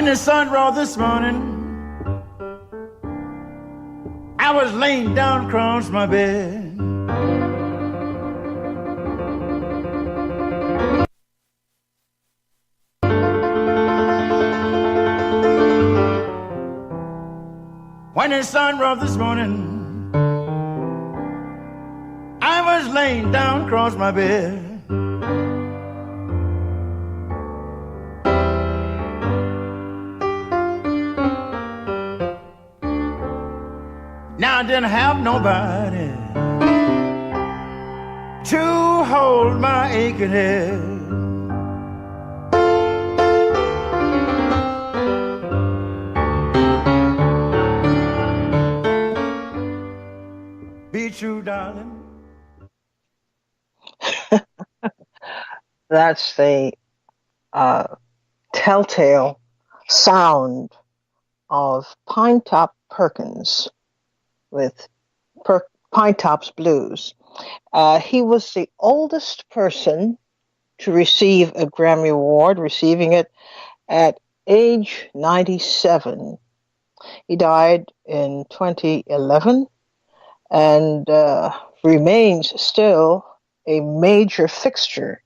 When the sun rose this morning, I was laying down across my bed. When the sun rose this morning, I was laying down across my bed. Now I didn't have nobody to hold my aching head. Be true, darling. That's the telltale sound of Pinetop Perkins with Pinetop's Blues. He was the oldest person to receive a Grammy Award, receiving it at age 97. He died in 2011 and remains still a major fixture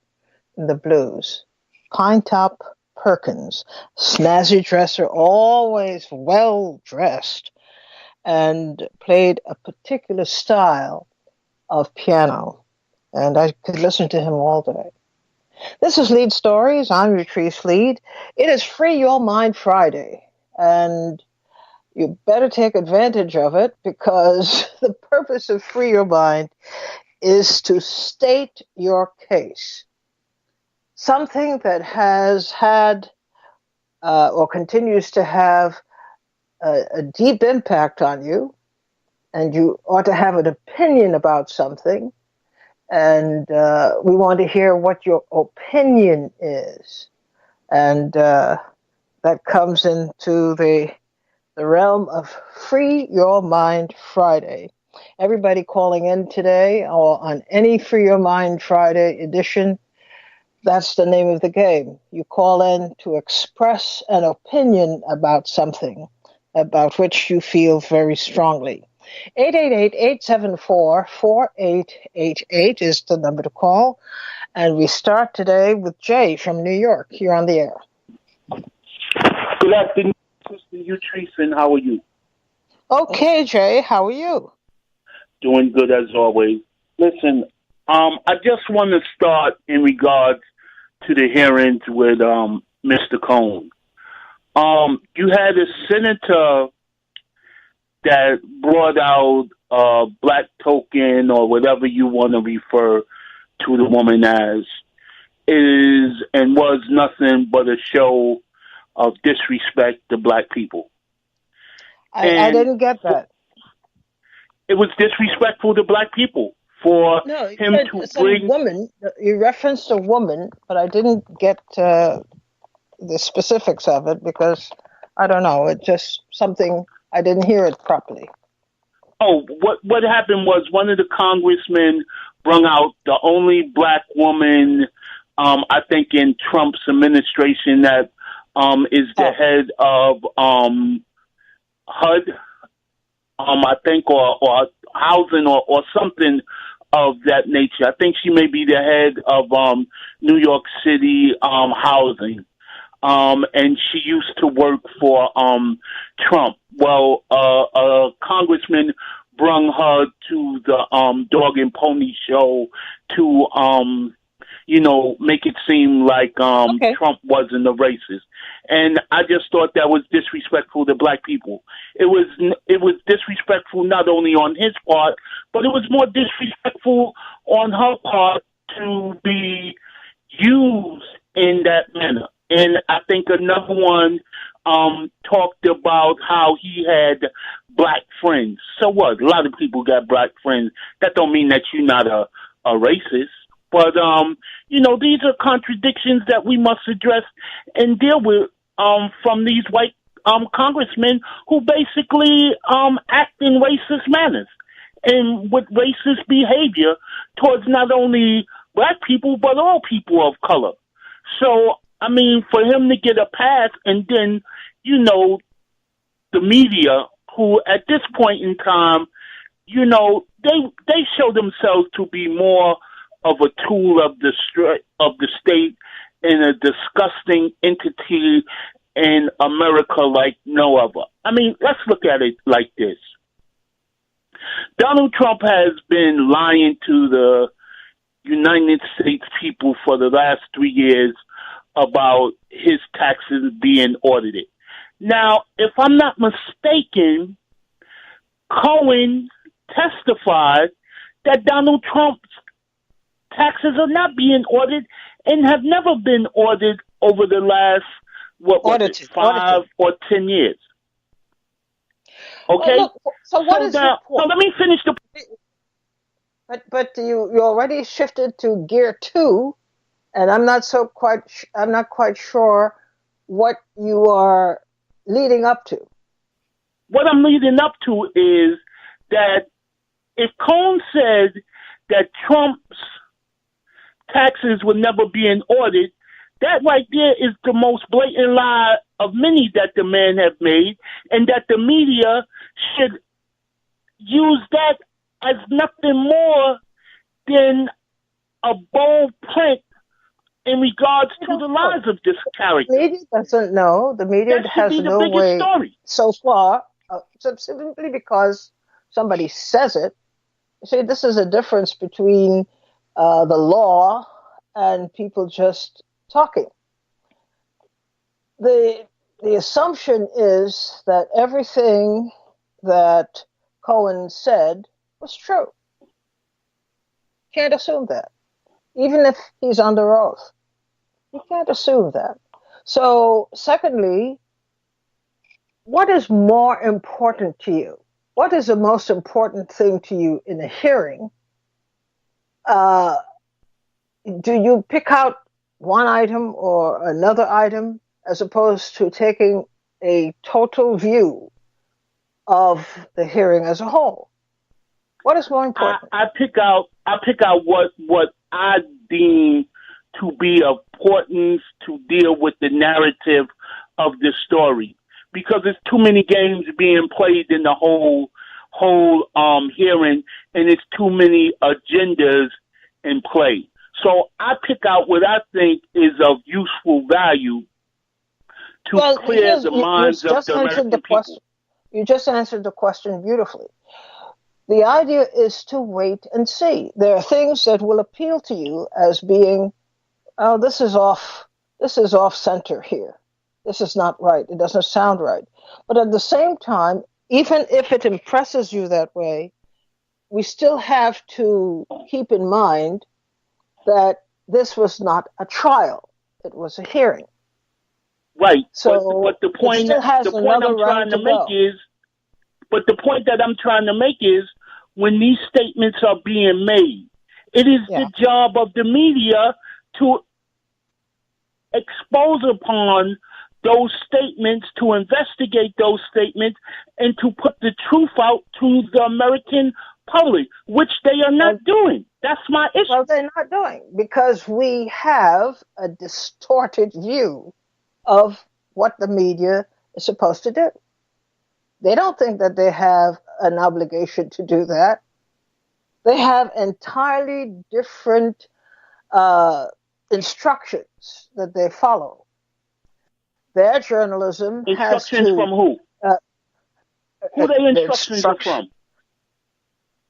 in the blues. Pinetop Perkins, snazzy dresser, always well dressed, and played a particular style of piano. And I could listen to him all day. This is Leid Stories. I'm Retrice Leid. It is Free Your Mind Friday, and you better take advantage of it because the purpose of Free Your Mind is to state your case. Something that has had or continues to have a deep impact on you, and you ought to have an opinion about something, and we want to hear what your opinion is. And that comes into the realm of Free Your Mind Friday. Everybody calling in today or on any Free Your Mind Friday edition, that's the name of the game. You call in to express an opinion about something about which you feel very strongly. 888-874-4888 is the number to call. And we start today with Jay from New York. You're on the air. Good afternoon, Sister Utrice, and how are you? Okay, Jay, how are you? Doing good as always. Listen, I just want to start in regards to the hearings with Mr. Cohn. You had a senator that brought out black token or whatever you want to refer to the woman as is and was nothing but a show of disrespect to black people. I didn't get that. It was disrespectful to black people for him to bring... woman. You referenced a woman, but I didn't get the specifics of it because, I don't know, it just something, I didn't hear it properly. Oh, what happened was one of the congressmen brung out the only black woman, I think, in Trump's administration that is the head of HUD, I think, or housing or something of that nature. I think she may be the head of New York City housing. And she used to work for Trump. Well, a congressman brung her to the dog and pony show to, make it seem like Trump wasn't a racist. And I just thought that was disrespectful to black people. It was disrespectful not only on his part, but it was more disrespectful on her part to be used in that manner. And I think another one talked about how he had black friends. So what? A lot of people got black friends. That don't mean that you're not a racist. But, these are contradictions that we must address and deal with from these white congressmen who basically act in racist manners and with racist behavior towards not only black people, but all people of color. So, I mean, for him to get a pass and then the media, who at this point in time, they show themselves to be more of a tool of the state and a disgusting entity in America like no other. I mean, let's look at it like this. Donald Trump has been lying to the United States people for the last 3 years about his taxes being audited. Now, if I'm not mistaken, Cohen testified that Donald Trump's taxes are not being audited and have never been audited over the last, Audited. 5 or 10 years. Okay? Well, look, so what is your point? So let me finish the... But you already shifted to gear 2, and I'm not quite sure what you are leading up to. What I'm leading up to is that if Cohen said that Trump's taxes were never being audited, that right there is the most blatant lie of many that the man have made, and that the media should use that as nothing more than a bold print in regards to the lives of this character. The media doesn't know. The media has no way story so far, simply because somebody says it. See, this is a difference between the law and people just talking. The assumption is that everything that Cohen said was true. Can't assume that. Even if he's under oath. You can't assume that. So, secondly, what is more important to you? What is the most important thing to you in a hearing? Do you pick out one item or another item as opposed to taking a total view of the hearing as a whole? What is more important? I pick out what I deem to be of importance to deal with the narrative of the story, because there's too many games being played in the whole hearing, and it's too many agendas in play. So I pick out what I think is of useful value to clear the minds of the American people. You just answered the question beautifully. The idea is to wait and see. There are things that will appeal to you as being, oh, this is off center here. This is not right. It doesn't sound right. But at the same time, even if it impresses you that way, we still have to keep in mind that this was not a trial. It was a hearing. Right. So but the point I'm trying to make is, when these statements are being made, it is the job of the media to expose upon those statements, to investigate those statements, and to put the truth out to the American public, which they are not doing. That's my issue. Well, they're not doing, because we have a distorted view of what the media is supposed to do. They don't think that they have an obligation to do that. They have entirely different instructions that they follow. Their journalism has to... Instructions from who? Who their instructions are from?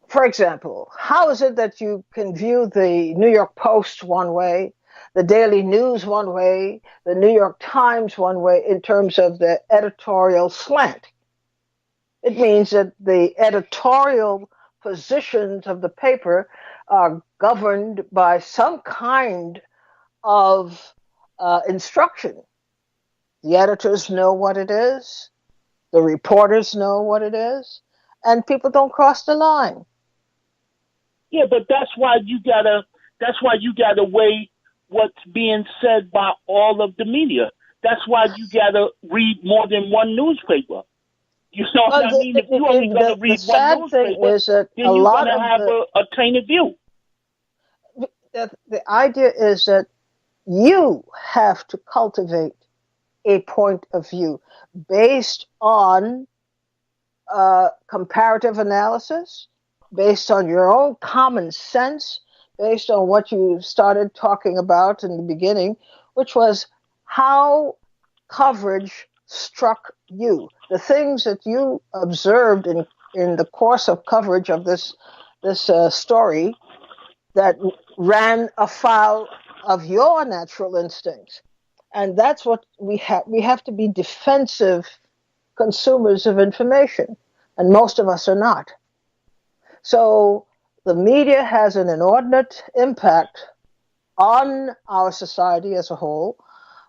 For example, how is it that you can view the New York Post one way, the Daily News one way, the New York Times one way in terms of the editorial slant? It means that the editorial positions of the paper are governed by some kind of instruction. The editors know what it is, the reporters know what it is, and people don't cross the line. Yeah, but that's why you gotta weigh what's being said by all of the media. That's why you gotta read more than one newspaper. You know what I mean? If you only gonna read one newspaper, then you're gonna have a tainted view. The idea is that you have to cultivate a point of view based on comparative analysis, based on your own common sense, based on what you started talking about in the beginning, which was how coverage struck you, the things that you observed in the course of coverage of this story that ran afoul of your natural instincts. And that's what we have. We have to be defensive consumers of information, and most of us are not. So the media has an inordinate impact on our society as a whole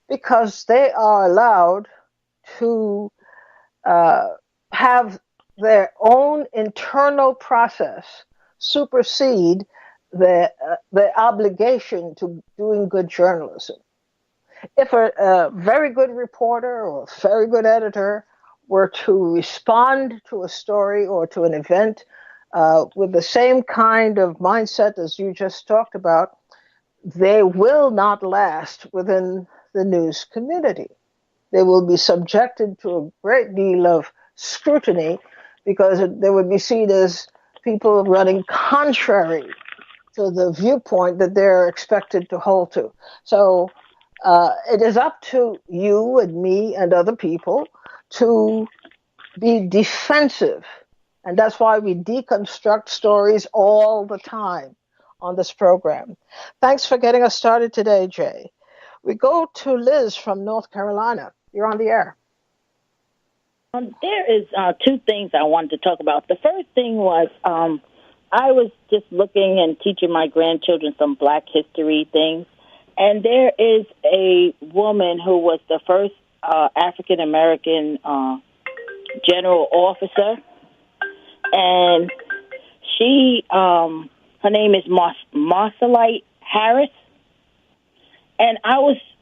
because they are allowed to have their own internal process supersede the obligation to doing good journalism. If a very good reporter or a very good editor were to respond to a story or to an event with the same kind of mindset as you just talked about, they will not last within the news community. They will be subjected to a great deal of scrutiny because they would be seen as people running contrary to the viewpoint that they're expected to hold to. So it is up to you and me and other people to be defensive. And that's why we deconstruct stories all the time on this program. Thanks for getting us started today, Jay. We go to Liz from North Carolina. You're on the air. There is two things I wanted to talk about. The first thing was I was just looking and teaching my grandchildren some Black history things, and there is a woman who was the first African-American general officer, and she, her name is Marcelite Harris, and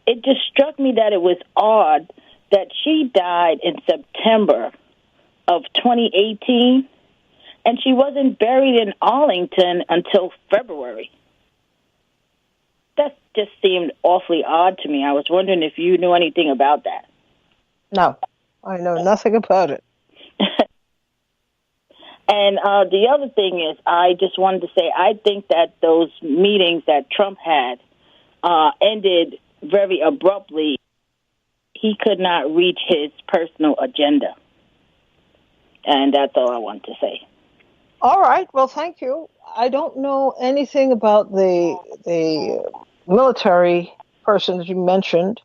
it just struck me that it was odd that she died in September of 2018, and she wasn't buried in Arlington until February. That just seemed awfully odd to me. I was wondering if you knew anything about that. No, I know nothing about it. And the other thing is, I just wanted to say, I think that those meetings that Trump had ended very abruptly. He could not reach his personal agenda. And that's all I want to say. All right. Well, thank you. I don't know anything about the military person that you mentioned,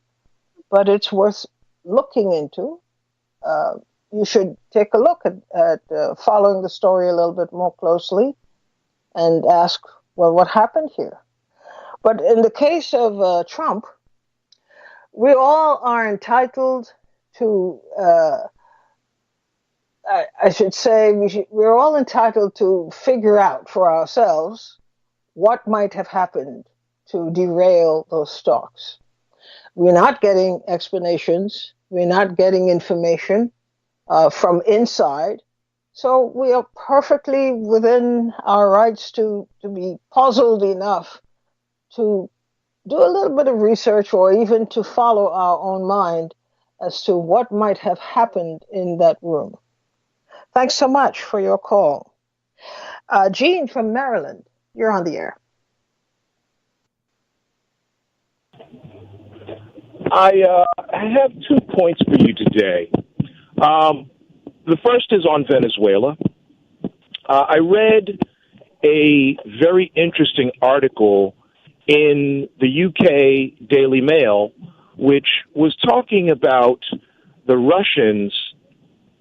but it's worth looking into. You should take a look at following the story a little bit more closely and ask, well, what happened here? But in the case of Trump, we all are entitled to, I should say, we're all entitled to figure out for ourselves what might have happened to derail those talks. We're not getting explanations. We're not getting information from inside. So we are perfectly within our rights to be puzzled enough to do a little bit of research or even to follow our own mind as to what might have happened in that room. Thanks so much for your call. Jean from Maryland, you're on the air. I have 2 points for you today. The first is on Venezuela. I read a very interesting article in the UK Daily Mail, which was talking about the Russians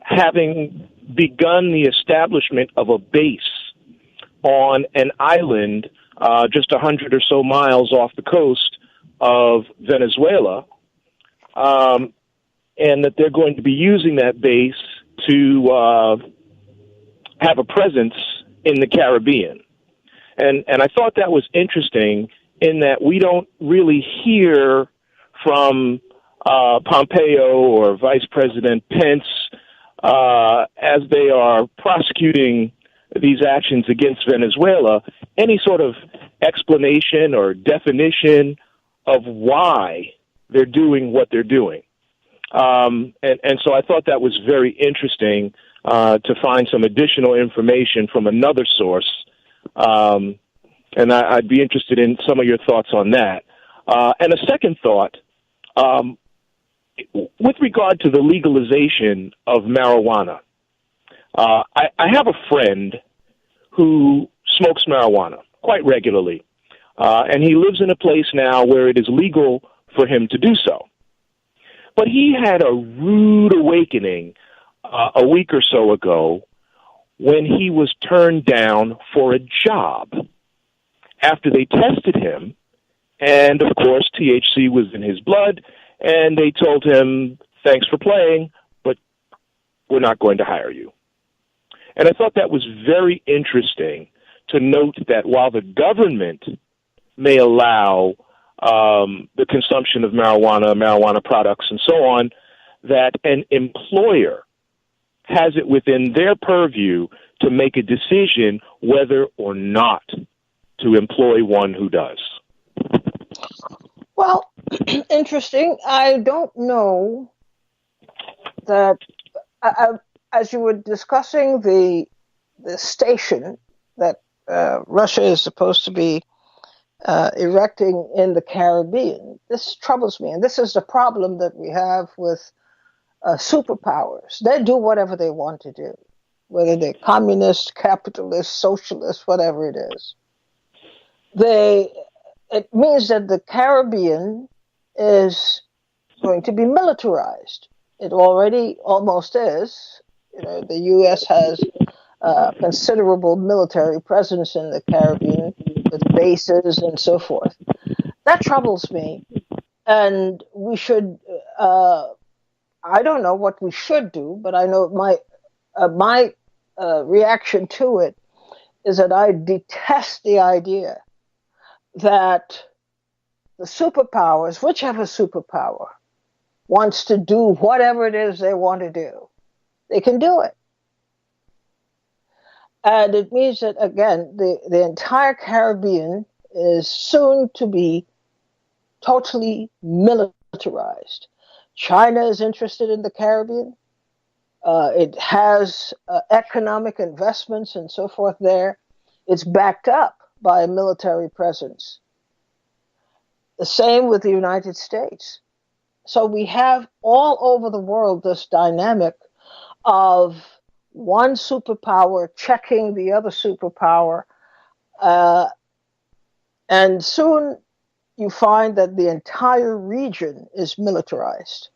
having begun the establishment of a base on an island just 100 or so miles off the coast of Venezuela, and that they're going to be using that base to have a presence in the Caribbean. And I thought that was interesting in that we don't really hear from Pompeo or Vice President Pence as they are prosecuting these actions against Venezuela, any sort of explanation or definition of why they're doing what they're doing. And so I thought that was very interesting to find some additional information from another source. And I'd be interested in some of your thoughts on that. And a second thought, with regard to the legalization of marijuana, I have a friend who smokes marijuana quite regularly, and he lives in a place now where it is legal for him to do so. But he had a rude awakening a week or so ago when he was turned down for a job after they tested him, and of course THC was in his blood, and they told him, thanks for playing, but we're not going to hire you. And I thought that was very interesting to note that while the government may allow the consumption of marijuana products, and so on, that an employer has it within their purview to make a decision whether or not to employ one who does. Well, interesting. I don't know that. As you were discussing the station that Russia is supposed to be erecting in the Caribbean, this troubles me, and this is the problem that we have with superpowers. They do whatever they want to do, whether they're communist, capitalist, socialist, whatever it is. It means that the Caribbean is going to be militarized. It already almost is. You know, the U.S. has considerable military presence in the Caribbean with bases and so forth. That troubles me, and we should. I don't know what we should do, but I know my reaction to it is that I detest the idea that the superpowers, whichever superpower, wants to do whatever it is they want to do. They can do it. And it means that, again, the entire Caribbean is soon to be totally militarized. China is interested in the Caribbean. It has economic investments and so forth there. It's backed up by a military presence. The same with the United States. So we have all over the world this dynamic of one superpower checking the other superpower. And soon you find that the entire region is militarized.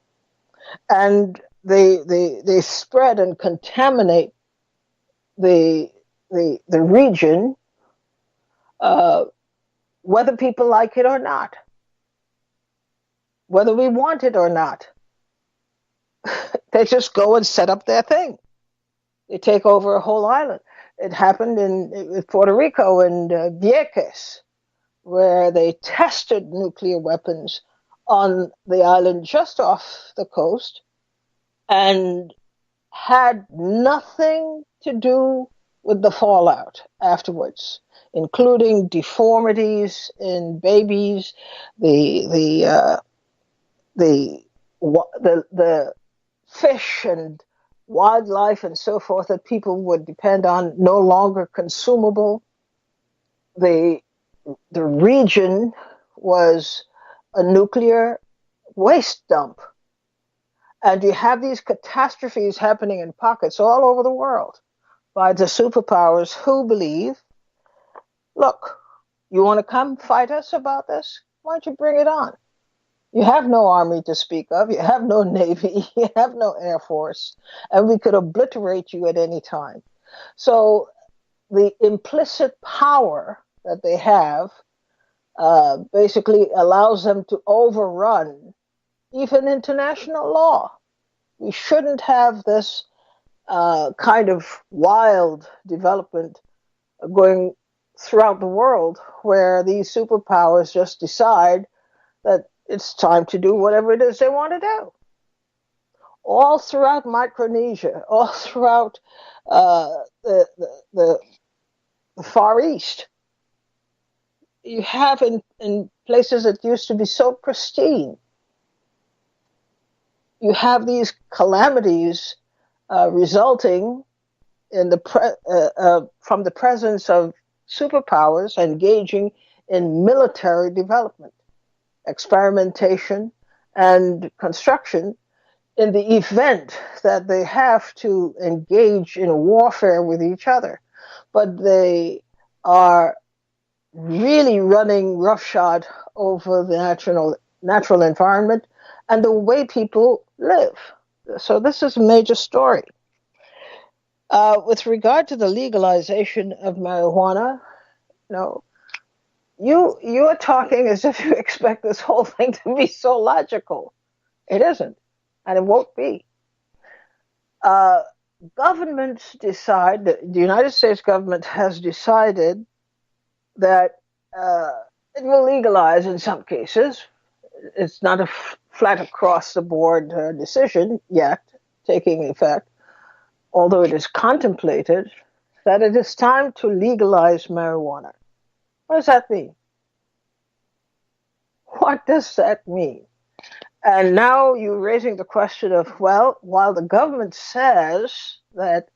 And they spread and contaminate the region, whether people like it or not, whether we want it or not. They just go and set up their thing. They take over a whole island. It happened in Puerto Rico and Vieques, where they tested nuclear weapons on the island just off the coast and had nothing to do with the fallout afterwards, including deformities in babies, the fish and wildlife and so forth that people would depend on no longer consumable. The region was a nuclear waste dump. And you have these catastrophes happening in pockets all over the world by the superpowers who believe, look, you want to come fight us about this? Why don't you bring it on? You have no army to speak of. You have no navy. You have no air force. And we could obliterate you at any time. So the implicit power that they have basically allows them to overrun even international law. We shouldn't have this kind of wild development going throughout the world where these superpowers just decide that it's time to do whatever it is they want to do. All throughout Micronesia, all throughout the Far East, you have in places that used to be so pristine, you have these calamities resulting in from the presence of superpowers engaging in military development, experimentation, and construction in the event that they have to engage in warfare with each other. But they are really running roughshod over the natural environment and the way people live. So this is a major story. With regard to the legalization of marijuana, no, you are talking as if you expect this whole thing to be so logical. It isn't, and it won't be. Uh, Governments decide, the United States government has decided that it will legalize in some cases. It's not a flat across the board decision yet taking effect, although it is contemplated that it is time to legalize marijuana. What does that mean? What does that mean? And now you're raising the question of, well, while the government says that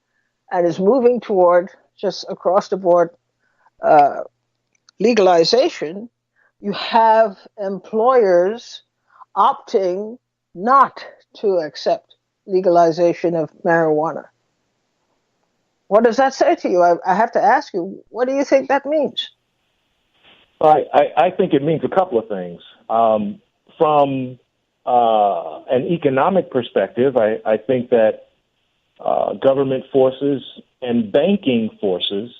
and is moving toward just across the board uh, legalization, you have employers opting not to accept legalization of marijuana. What does that say to you? I have to ask you, what do you think that means? I think it means a couple of things. From an economic perspective, I think that government forces and banking forces,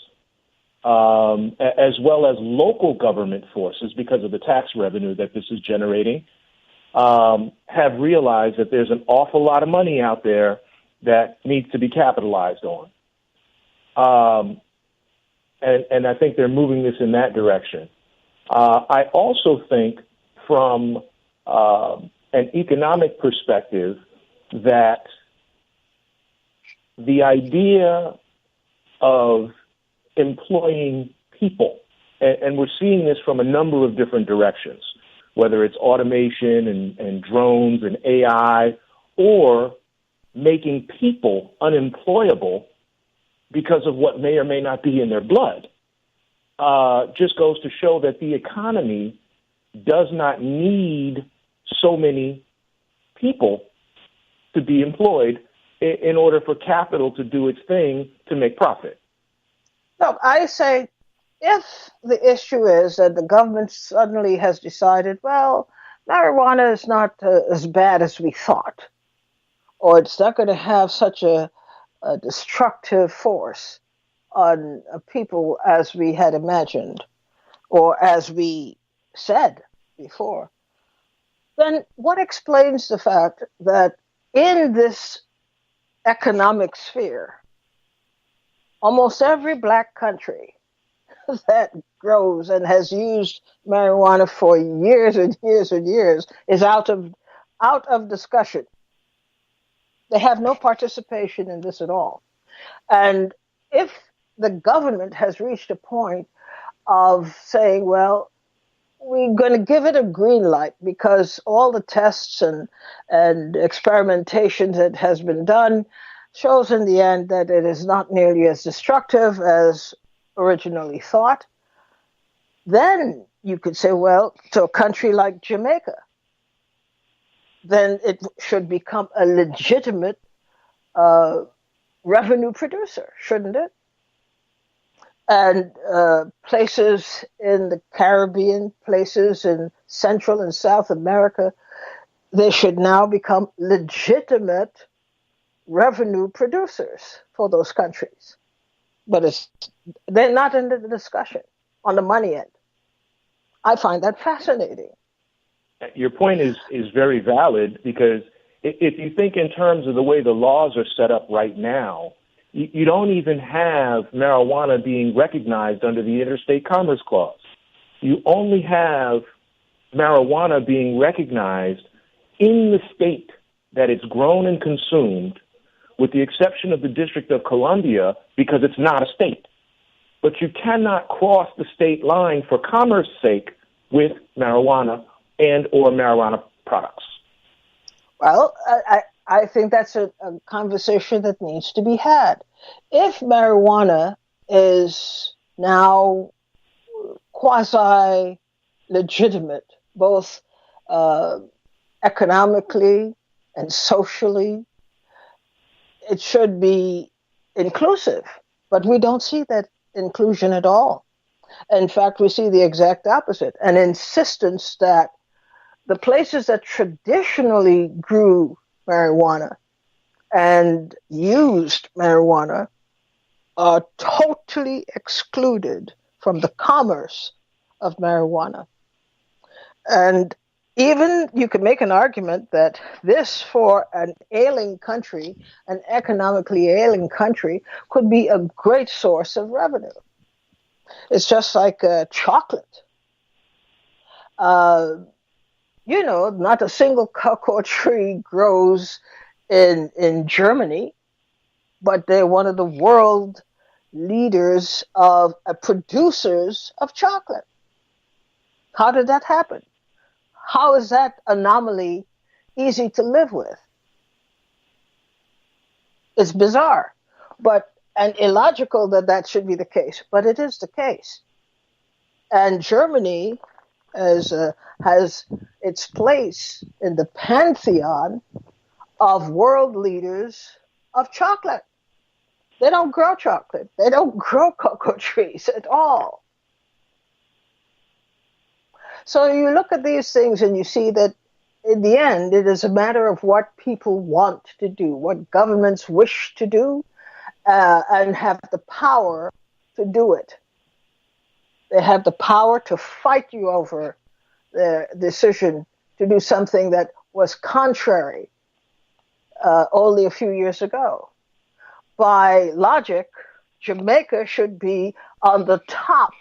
as well as local government forces, because of the tax revenue that this is generating, have realized that there's an awful lot of money out there that needs to be capitalized on. And I think they're moving this in that direction. I also think from an economic perspective that the idea of employing people, and we're seeing this from a number of different directions, whether it's automation and drones and AI, or making people unemployable because of what may or may not be in their blood, just goes to show that the economy does not need so many people to be employed in order for capital to do its thing to make profit. No, I say if the issue is that the government suddenly has decided, well, marijuana is not as bad as we thought, or it's not going to have such a destructive force on people as we had imagined, or as we said before, then what explains the fact that in this economic sphere, almost every black country that grows and has used marijuana for years and years and years is out of discussion. They have no participation in this at all. And if the government has reached a point of saying, well, we're going to give it a green light because all the tests and experimentation that has been done shows in the end that it is not nearly as destructive as originally thought, then you could say, well, to a country like Jamaica, then it should become a legitimate revenue producer, shouldn't it? And places in the Caribbean, places in Central and South America, they should now become legitimate revenue producers for those countries. But they're not in the discussion on the money end. I find that fascinating. Your point is very valid, because if you think in terms of the way the laws are set up right now, you don't even have marijuana being recognized under the Interstate Commerce Clause. You only have marijuana being recognized in the state that it's grown and consumed, with the exception of the District of Columbia, because it's not a state. But you cannot cross the state line for commerce's sake with marijuana and or marijuana products. Well, I think that's a conversation that needs to be had. If marijuana is now quasi legitimate, both uh, economically and socially, it should be inclusive. But we don't see that inclusion at all. In fact, we see the exact opposite, an insistence that the places that traditionally grew marijuana and used marijuana are totally excluded from the commerce of marijuana. And even you could make an argument that this, for an ailing country, an economically ailing country, could be a great source of revenue. It's just like chocolate. Uh, not a single cocoa tree grows in Germany, but they're one of the world leaders of producers of chocolate. How did that happen? How is that anomaly easy to live with? It's bizarre, but and illogical that that should be the case, but it is the case. And Germany has its place in the pantheon of world leaders of chocolate. They don't grow chocolate. They don't grow cocoa trees at all. So you look at these things and you see that in the end, it is a matter of what people want to do, what governments wish to do, and have the power to do it. They have the power to fight you over the decision to do something that was contrary only a few years ago. By logic, Jamaica should be on the top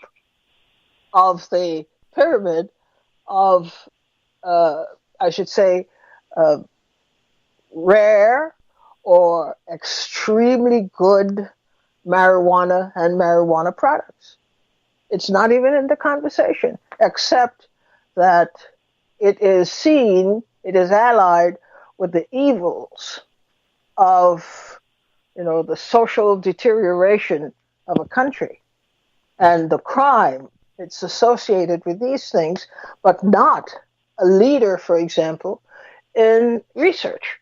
of the pyramid of, I should say, uh, rare or extremely good marijuana and marijuana products. It's not even in the conversation, except that it is seen, it is allied with the evils of, the social deterioration of a country and the crime. It's associated with these things, but not a leader, for example, in research,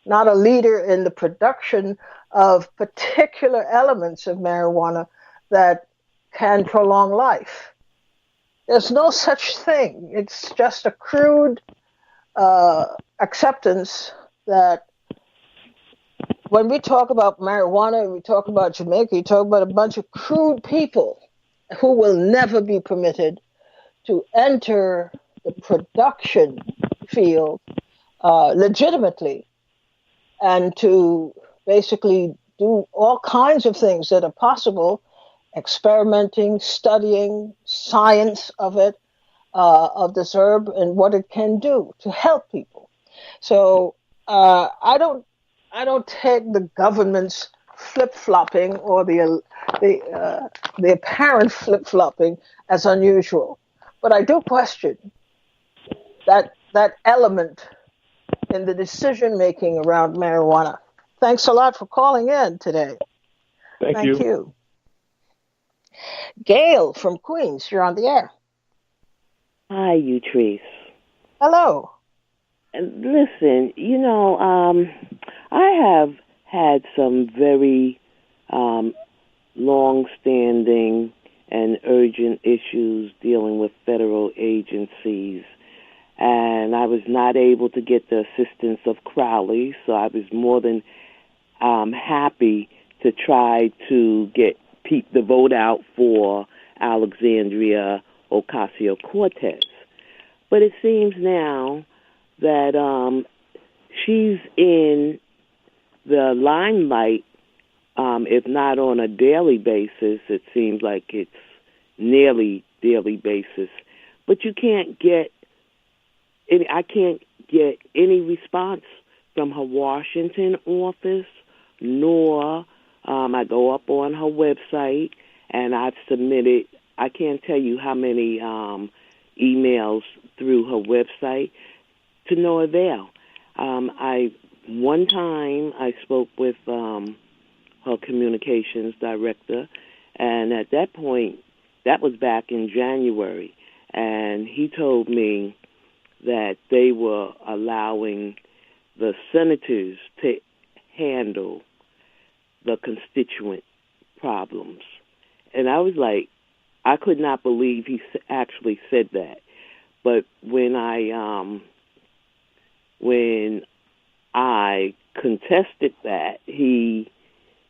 not a leader in the production of particular elements of marijuana that can prolong life. There's no such thing. It's just a crude acceptance that when we talk about marijuana, we talk about Jamaica, we talk about a bunch of crude people who will never be permitted to enter the production field legitimately and to basically do all kinds of things that are possible, experimenting, studying science of it, of this herb and what it can do to help people. So I don't take the government's flip flopping or the apparent flip flopping as unusual, but I do question that element in the decision making around marijuana. Thanks a lot for calling in today. Thank Thank you. you. Gail from Queens, you're on the air. Hi, Utrice. Hello. Listen, I have had some very long-standing and urgent issues dealing with federal agencies, and I was not able to get the assistance of Crowley, so I was more than happy to try to get the vote out for Alexandria Ocasio-Cortez. But it seems now that she's in the limelight, if not on a daily basis. It seems like it's nearly daily basis. But you can't get I can't get any response from her Washington office, nor I go up on her website and I've submitted, I can't tell you how many emails through her website, to no avail. I one time I spoke with her communications director, and at that point, that was back in January, and he told me that they were allowing the senators to handle the constituent problems. And I was like, I could not believe he actually said that. But when I contested that, he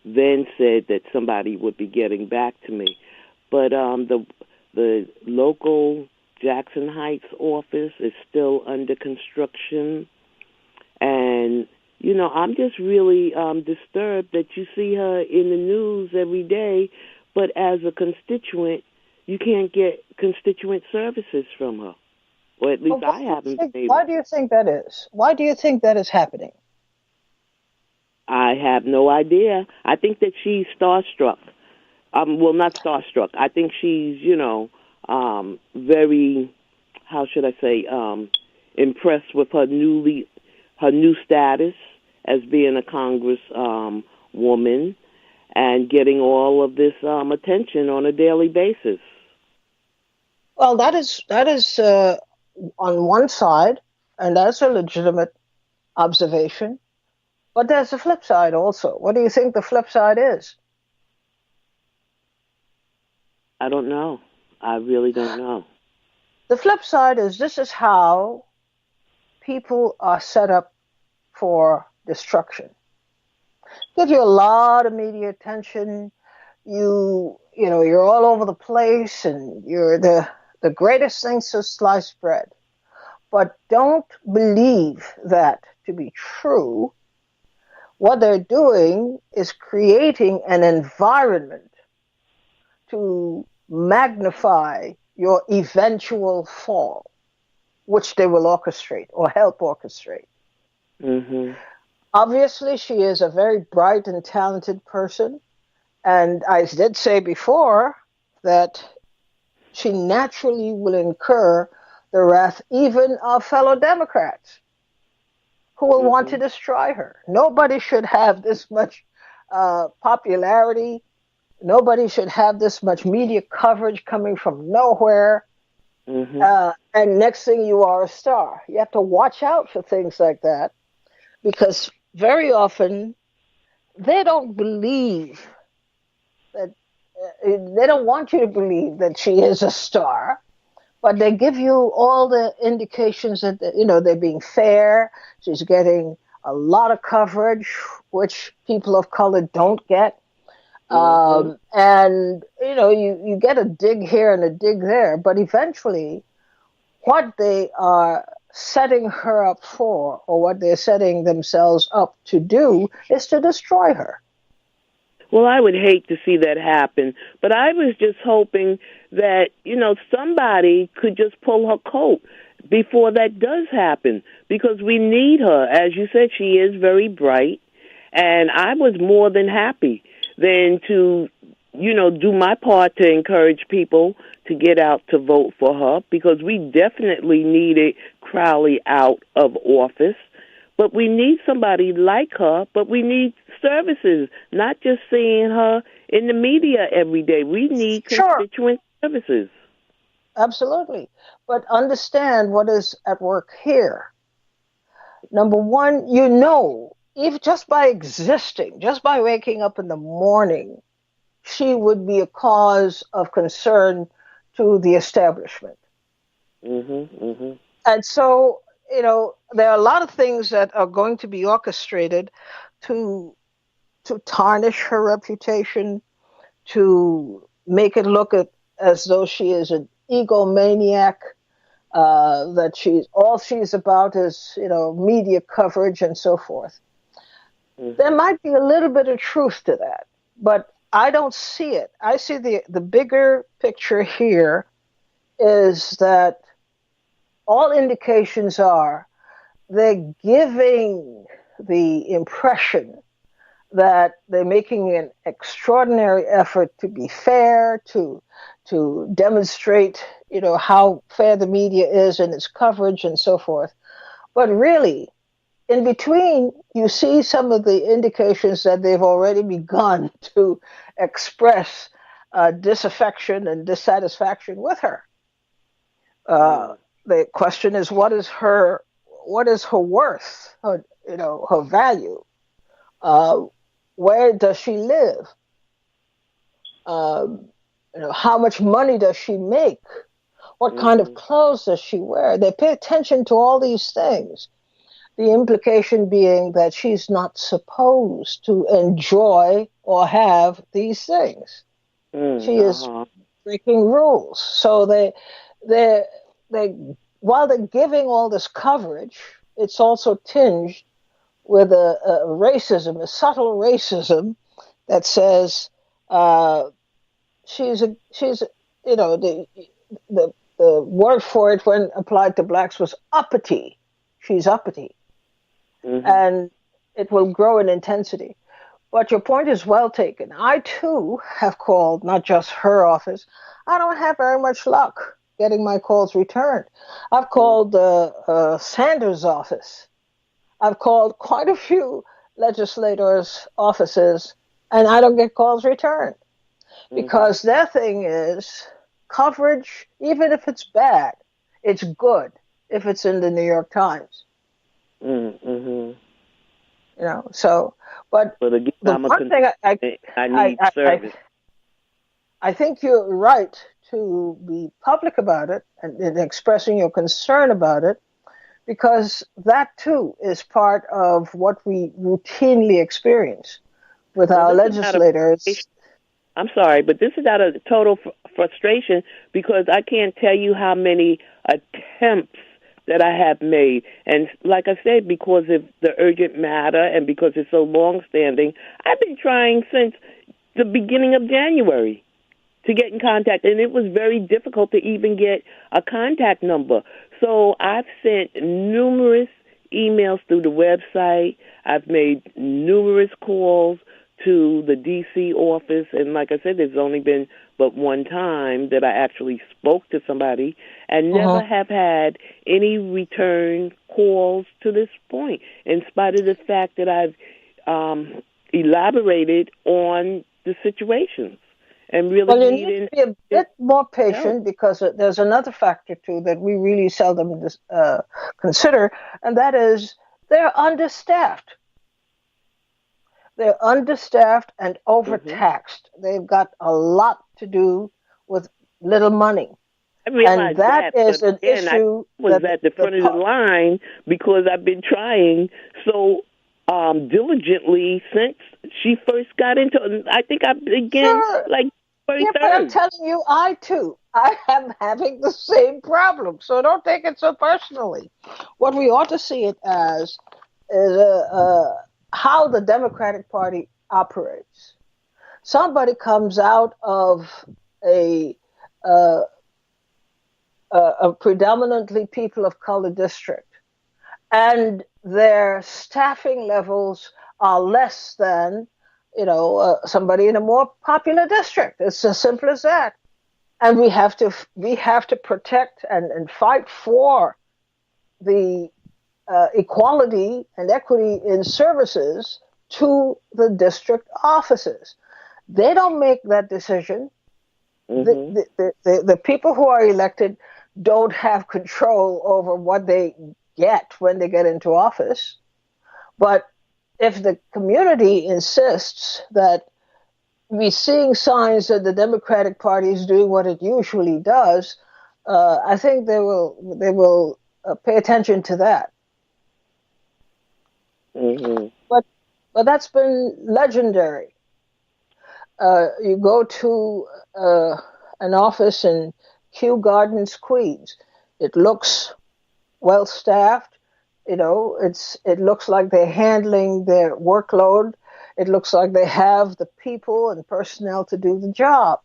then said that somebody would be getting back to me. But the local Jackson Heights office is still under construction, and I'm just really disturbed that you see her in the news every day, but as a constituent, you can't get constituent services from her, or at least I haven't been able. Why do you think that is? Why do you think that is happening? I have no idea. I think that she's starstruck. Well, not starstruck. I think she's, very, how should I say, impressed with her new status as being a Congress woman and getting all of this attention on a daily basis. Well, that is on one side, and that's a legitimate observation. But there's a flip side also. What do you think the flip side is? I don't know. I really don't know. The flip side is this is how people are set up for destruction. Give you a lot of media attention. You're all over the place, and you're the greatest thing since sliced bread. But don't believe that to be true. What they're doing is creating an environment to magnify your eventual fall, which they will orchestrate or help orchestrate. Mm-hmm. Obviously, she is a very bright and talented person. And I did say before that she naturally will incur the wrath even of fellow Democrats who will want to destroy her. Nobody should have this much popularity. Nobody should have this much media coverage coming from nowhere. And next thing you are a star. You have to watch out for things like that because very often they don't believe that, they don't want you to believe that she is a star, but they give you all the indications that, they're being fair. She's getting a lot of coverage, which people of color don't get. And, you get a dig here and a dig there, but eventually what they are setting her up for, or what they're setting themselves up to do, is to destroy her. Well, I would hate to see that happen, but I was just hoping that, somebody could just pull her coat before that does happen, because we need her. As you said, she is very bright, and I was more than happy then to, do my part to encourage people to get out to vote for her, because we definitely needed Crowley out of office. But we need somebody like her, but we need services, not just seeing her in the media every day. We need constituent services. Absolutely. But understand what is at work here. Number one, even just by existing, just by waking up in the morning, she would be a cause of concern to the establishment. And so, there are a lot of things that are going to be orchestrated to tarnish her reputation, to make it look as though she is an egomaniac, that she's about is, media coverage and so forth. There might be a little bit of truth to that, but I don't see it. I see the bigger picture here is that all indications are they're giving the impression that they're making an extraordinary effort to be fair, to demonstrate, how fair the media is in its coverage and so forth. But really, in between, you see some of the indications that they've already begun to express disaffection and dissatisfaction with her. The question is, what is her worth? Her value. Where does she live? How much money does she make? What kind of clothes does she wear? They pay attention to all these things. The implication being that she's not supposed to enjoy or have these things. She is breaking rules. So they while they're giving all this coverage, it's also tinged with a racism, a subtle racism that says she's the word for it when applied to blacks was uppity. She's uppity. And it will grow in intensity. But your point is well taken. I, too, have called not just her office. I don't have very much luck getting my calls returned. I've called Sanders' office. I've called quite a few legislators' offices, and I don't get calls returned. Because their thing is coverage, even if it's bad, it's good if it's in the New York Times. But the one thing I need service. I think you're right to be public about it and expressing your concern about it, because that too is part of what we routinely experience with our legislators. I'm sorry, but this is out of total frustration, because I can't tell you how many attempts that I have made. And like I said, because of the urgent matter and because it's so long-standing, I've been trying since the beginning of January to get in contact, and it was very difficult to even get a contact number. So I've sent numerous emails through the website. I've made numerous calls to the D.C. office, and like I said, there's only been but one time that I actually spoke to somebody, and never have had any return calls to this point, in spite of the fact that I've elaborated on the situations and really well, you need to be a bit more patient, because there's another factor too that we really seldom consider, and that is they're understaffed. They're understaffed and overtaxed. They've got a lot to do with little money. I realize that is an issue. I was at the front of the line because I've been trying so diligently since she first got into. I think I began like 23rd. Yeah, but I'm telling you, I am having the same problem. So don't take it so personally. What we ought to see it as is how the Democratic Party operates. Somebody comes out of a predominantly people of color district, and their staffing levels are less than, somebody in a more popular district. It's as simple as that. And we have to protect and fight for the equality and equity in services to the district offices. They don't make that decision. The people who are elected don't have control over what they get when they get into office. But if the community insists that we're seeing signs that the Democratic Party is doing what it usually does, I think they will pay attention to that. But that's been legendary. You go to an office in Kew Gardens, Queens. It looks well staffed. It looks like they're handling their workload. It looks like they have the people and personnel to do the job.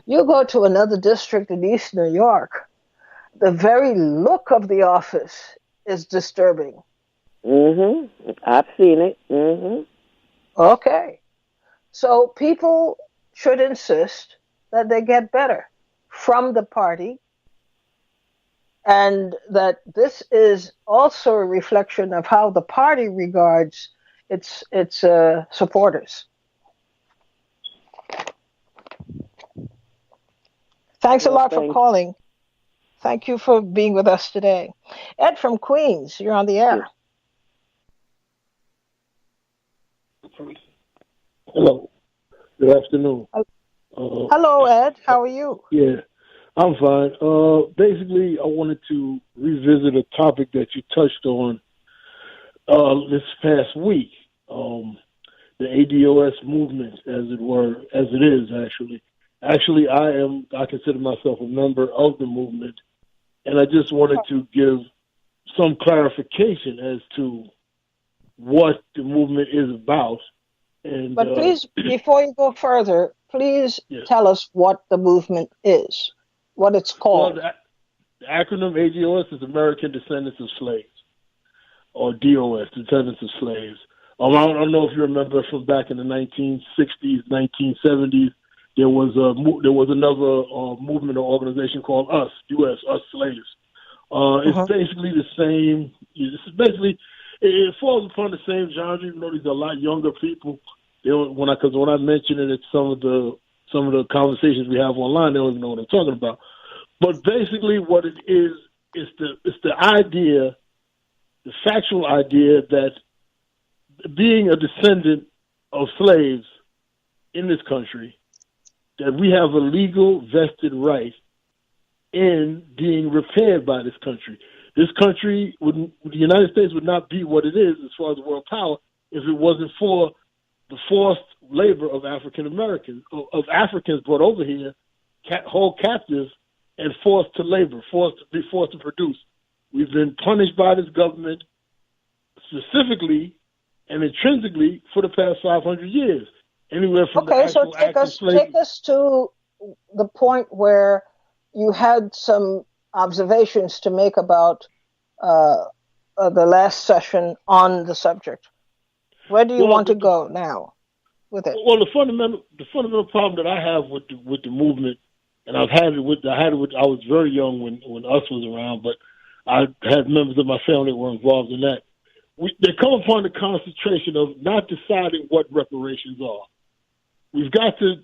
You go to another district in East New York, the very look of the office is disturbing. I've seen it. Okay. So people should insist that they get better from the party and that this is also a reflection of how the party regards its supporters. Thanks a Well, lot for thank calling. Thank you for being with us today. Ed from Queens, you're on the you. air. Hello. Good afternoon. Hello, Ed. How are you? Yeah, I'm fine. Basically, I wanted to revisit a topic that you touched on this past week. The ADOS movement, as it were, as it is actually. Actually, I consider myself a member of the movement, and I just wanted to give some clarification as to what the movement is about. And But please, before you go further, please yes. tell us what the movement is, what it's Well, called. the acronym ADOS is American Descendants of Slaves, or DOS, Descendants of Slaves. I don't know if you remember from back in the 1960s, 1970s, there was another movement or organization called US, Us Slaves. It's basically the same. It's basically it falls upon the same genre, even though these are a lot younger people. When I mention it at some of the conversations we have online, they don't even know what I'm talking about. But basically, what it is the idea, the factual idea that being a descendant of slaves in this country, that we have a legal vested right in being repaired by this country. This country, the United States would not be what it is as far as world power if it wasn't for the forced labor of African Americans, of Africans brought over here, held captive, and forced to labor, forced to produce. We've been punished by this government specifically and intrinsically for the past 500 years. Anywhere from the actual act of slavery. Take us to the point where you had some observations to make about the last session on the subject. Where do you want to go now with it? Well, the fundamental problem that I have with the movement, and I was very young when US was around, but I had members of my family that were involved in that. They come upon the concentration of not deciding what reparations are. We've got to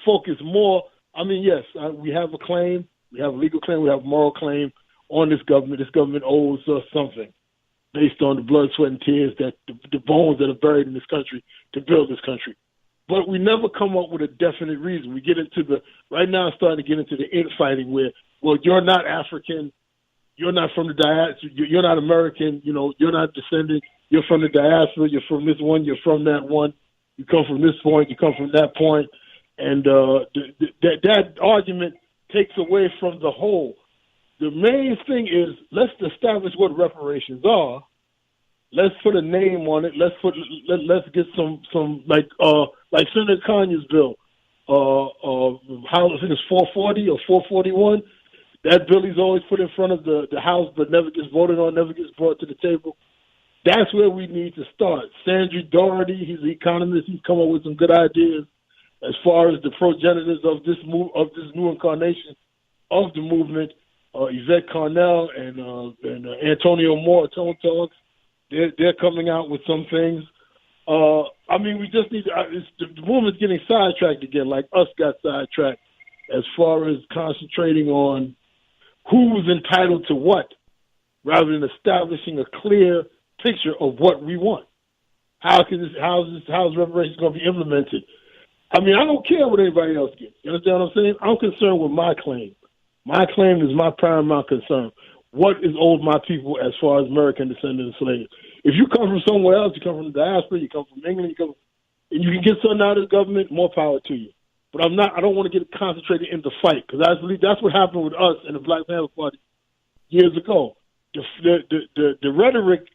focus more. I mean, yes, we have a claim. We have a legal claim. We have a moral claim on this government. This government owes us something based on the blood, sweat, and tears, that the bones that are buried in this country to build this country. But we never come up with a definite reason. We get into right now it's starting to get into the infighting where, well, you're not African, you're not from the diaspora, you're not American, you're not descendant, you're from the diaspora, you're from this one, you're from that one, you come from this point, you come from that point, and that argument takes away from the whole. The main thing is, let's establish what reparations are. Let's put a name on it. Let's get some like Senator Kanye's bill. How I think it's 440 or 441. That bill he's always put in front of the House, but never gets voted on, never gets brought to the table. That's where we need to start. Sandra Doherty, he's an economist. He's come up with some good ideas as far as the progenitors of this new incarnation of the movement. Yvette Carnell and Antonio Moore, Tone Talks. They're coming out with some things. I mean, we just need the movement's getting sidetracked again, like us got sidetracked as far as concentrating on who's entitled to what, rather than establishing a clear picture of what we want. How's reparations going to be implemented? I mean, I don't care what anybody else gets. You understand what I'm saying? I'm concerned with my claim. My claim is my paramount concern. What is owed my people as far as American descendants of slaves? If you come from somewhere else, you come from the diaspora, you come from England, and you can get something out of the government, more power to you. But I don't want to get concentrated in the fight, because I believe that's what happened with us and the Black Panther Party years ago. The rhetoric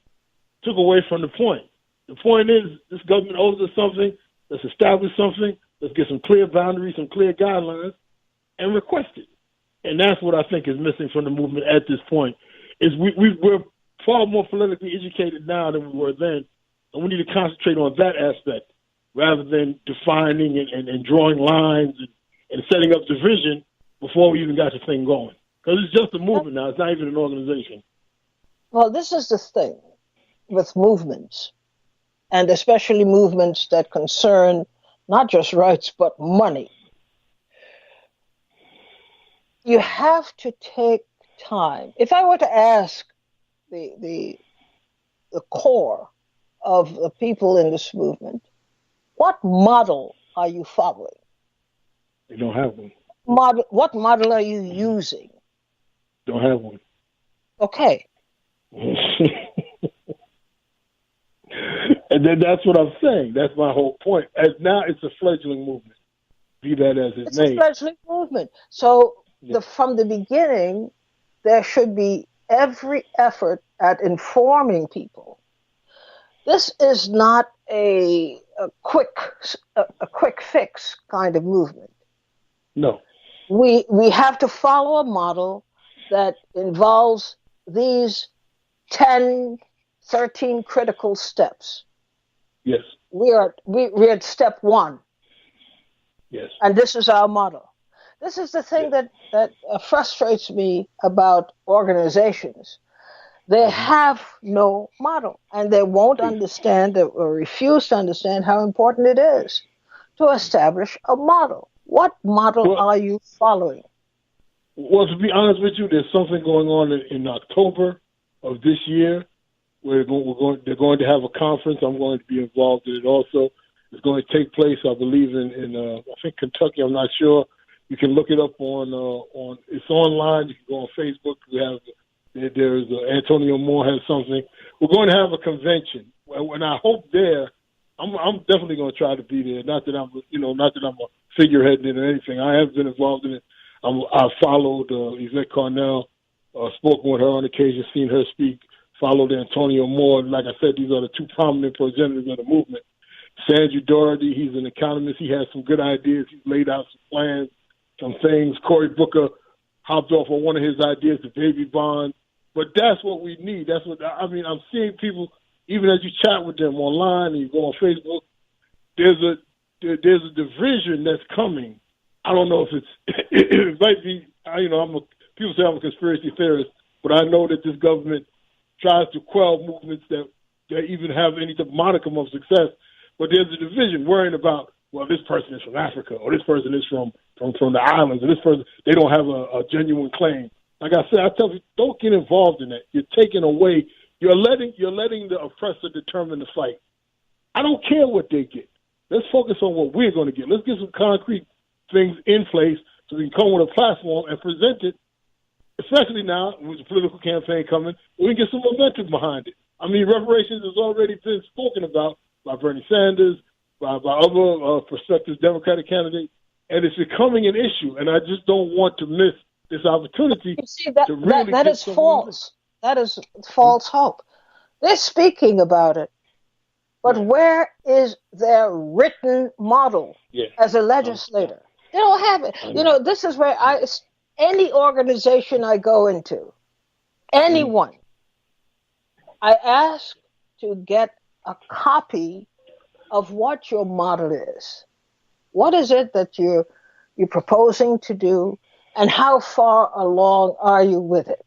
took away from the point. The point is, this government owes us something. Let's establish something. Let's get some clear boundaries, some clear guidelines, and request it. And that's what I think is missing from the movement at this point. Is we're far more politically educated now than we were then, and we need to concentrate on that aspect rather than defining and drawing lines and setting up division before we even got the thing going. Because it's just a movement now. It's not even an organization. Well, this is the thing with movements, and especially movements that concern not just rights, but money. You have to take time. If I were to ask the core of the people in this movement, what model are you following? They don't have one. What model are you using? Don't have one. Okay. And then that's what I'm saying. That's my whole point. As now it's a fledgling movement. Be that as it It's may. a fledgling movement. So Yeah. from the beginning, there should be every effort at informing people. This is not a quick fix kind of movement. No. We have to follow a model that involves these 10, 13 critical steps. Yes. We're at step 1. Yes. And this is our model. This is the thing that frustrates me about organizations. They have no model, and they won't understand or refuse to understand how important it is to establish a model. What model are you following? Well, to be honest with you, there's something going on in October of this year where they're going to have a conference. I'm going to be involved in it also. It's going to take place, I believe, in I think Kentucky. I'm not sure. You can look it up on it's online. You can go on Facebook. There's Antonio Moore has something. We're going to have a convention, and I hope there. I'm definitely going to try to be there. Not that I'm a figurehead in it or anything. I have been involved in it. I followed Yvette Carnell, spoken with her on occasion, seen her speak. Followed Antonio Moore. Like I said, these are the two prominent representatives of the movement. Sandra Doherty, he's an economist. He has some good ideas. He's laid out some plans, some things. Cory Booker hopped off on one of his ideas, the baby bond. But that's what we need. That's what I mean. I'm seeing people, even as you chat with them online and you go on Facebook, there's a division that's coming. I don't know if it might be. People say I'm a conspiracy theorist, but I know that this government tries to quell movements that even have any modicum of success. But there's a division worrying about, well, this person is from Africa, or this person is from the islands, or this person, they don't have a genuine claim. Like I said, I tell you, don't get involved in that. You're taking away, you're letting the oppressor determine the fight. I don't care what they get. Let's focus on what we're going to get. Let's get some concrete things in place so we can come with a platform and present it, especially now with the political campaign coming, we can get some momentum behind it. I mean, reparations has already been spoken about by Bernie Sanders, by other prospective Democratic candidates, and it's becoming an issue, and I just don't want to miss this opportunity. You see, that is false. That is false hope. They're speaking about it, but where is their written model as a legislator? They don't have it. This is where any organization I go into, anyone, I ask to get a copy of what your model is. What is it that you're proposing to do, and how far along are you with it?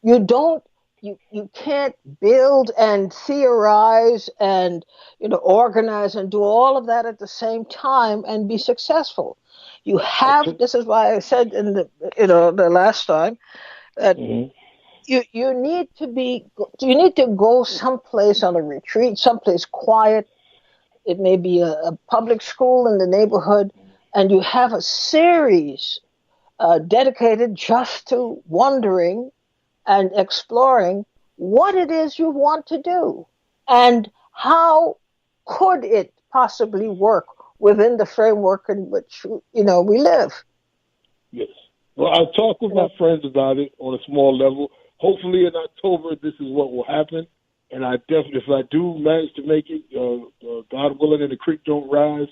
You can't build and theorize and organize and do all of that at the same time and be successful. You have. This is why I said in the last time that you need to go someplace on a retreat, someplace quiet. It may be a public school in the neighborhood, and you have a series dedicated just to wondering and exploring what it is you want to do and how could it possibly work within the framework in which we live. Yes. Well, I'll talk with my friends about it on a small level. Hopefully in October this is what will happen, and I definitely, if I do manage to make it, God willing, and the creek don't rise,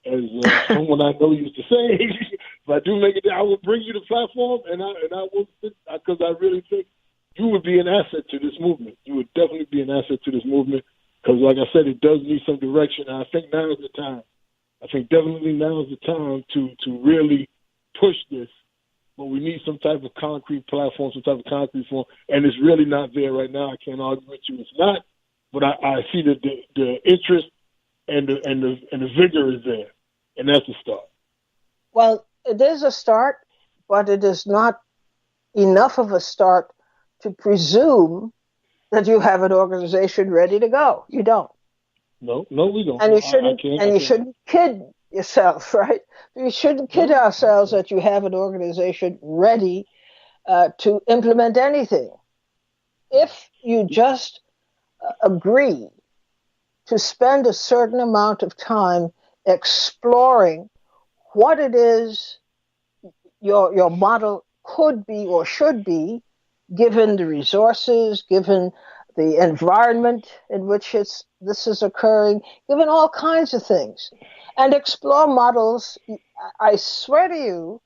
as someone I know used to say, if I do make it there, I will bring you the platform, and I will, because I really think you would be an asset to this movement. You would definitely be an asset to this movement, because, like I said, it does need some direction, and I think now is the time. I think definitely now is the time to really push this. but we need some type of concrete platform, some type of concrete form, and it's really not there right now. I can't argue with you, it's not, but I see that the interest and the vigor is there, and that's a start. Well, it is a start, but it is not enough of a start to presume that you have an organization ready to go. You don't. No, we don't. And you shouldn't kid yourself, right? We shouldn't kid ourselves that you have an organization ready to implement anything. If you just agree to spend a certain amount of time exploring what it is your model could be or should be, given the resources, given the environment in which this is occurring, given all kinds of things, and explore models. I swear to you,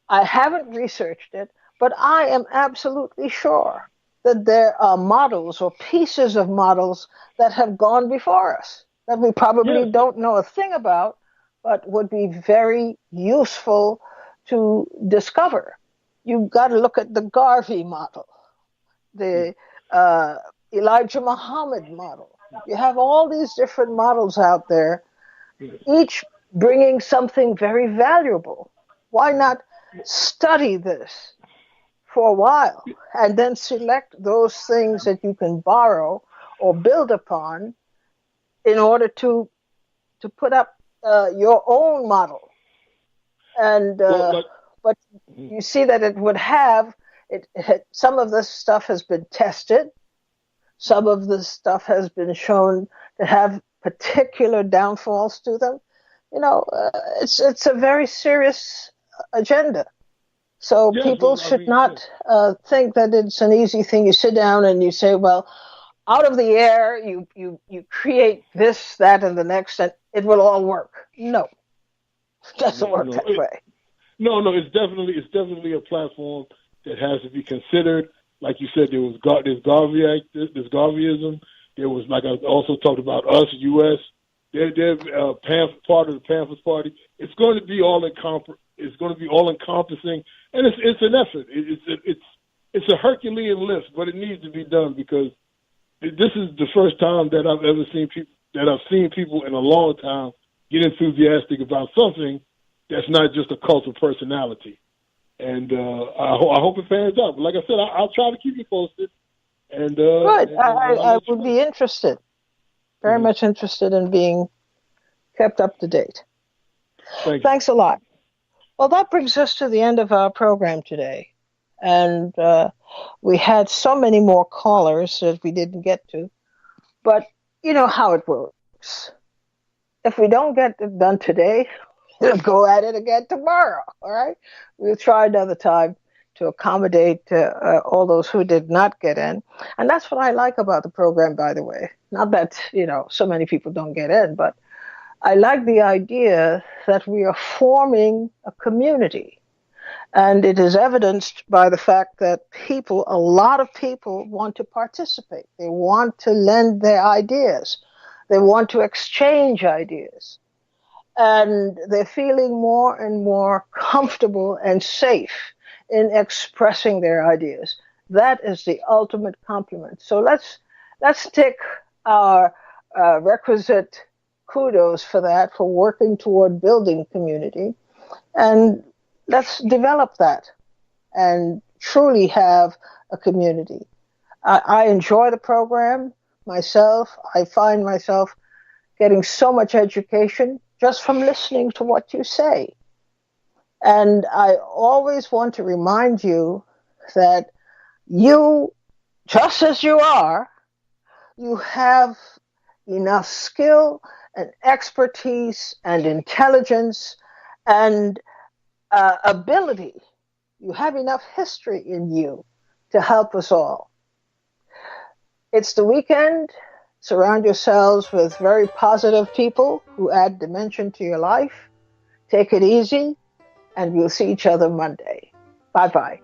I haven't researched it, but I am absolutely sure that there are models or pieces of models that have gone before us that we probably don't know a thing about, but would be very useful to discover. You've got to look at the Garvey model, the Elijah Muhammad model. You have all these different models out there, each bringing something very valuable. Why not study this for a while and then select those things that you can borrow or build upon in order to put up your own model? And but you see that it would have some of this stuff has been tested. Some of this stuff has been shown to have particular downfalls to them. It's a very serious agenda. So people should not think that it's an easy thing. You sit down and you say, well, out of the air, you create this, that, and the next, and it will all work. No, it doesn't work that way. No, it's definitely a platform that has to be considered. Like you said, there's Garveyism. There was, like I also talked about, us, U.S. They're part of the Panthers Party. It's going to be all encompassing, and it's an effort. It's a Herculean lift, but it needs to be done because this is the first time that I've ever seen people in a long time get enthusiastic about something that's not just a cult of personality. And I hope it pans out. But like I said, I'll try to keep you posted. And good. I would be interested, very much interested in being kept up to date. Thanks a lot. Well, that brings us to the end of our program today. And we had so many more callers that we didn't get to. But you know how it works. If we don't get it done today, we'll go at it again tomorrow, all right? We'll try another time to accommodate all those who did not get in. And that's what I like about the program, by the way. Not that, so many people don't get in, but I like the idea that we are forming a community. And it is evidenced by the fact that a lot of people want to participate. They want to lend their ideas. They want to exchange ideas. And they're feeling more and more comfortable and safe in expressing their ideas. That is the ultimate compliment. So let's take our requisite kudos for that, for working toward building community. And let's develop that and truly have a community. I enjoy the program myself. I find myself getting so much education just from listening to what you say. And I always want to remind you that you, just as you are, you have enough skill and expertise and intelligence and ability. You have enough history in you to help us all. It's the weekend. Surround yourselves with very positive people who add dimension to your life. Take it easy, and we'll see each other Monday. Bye-bye.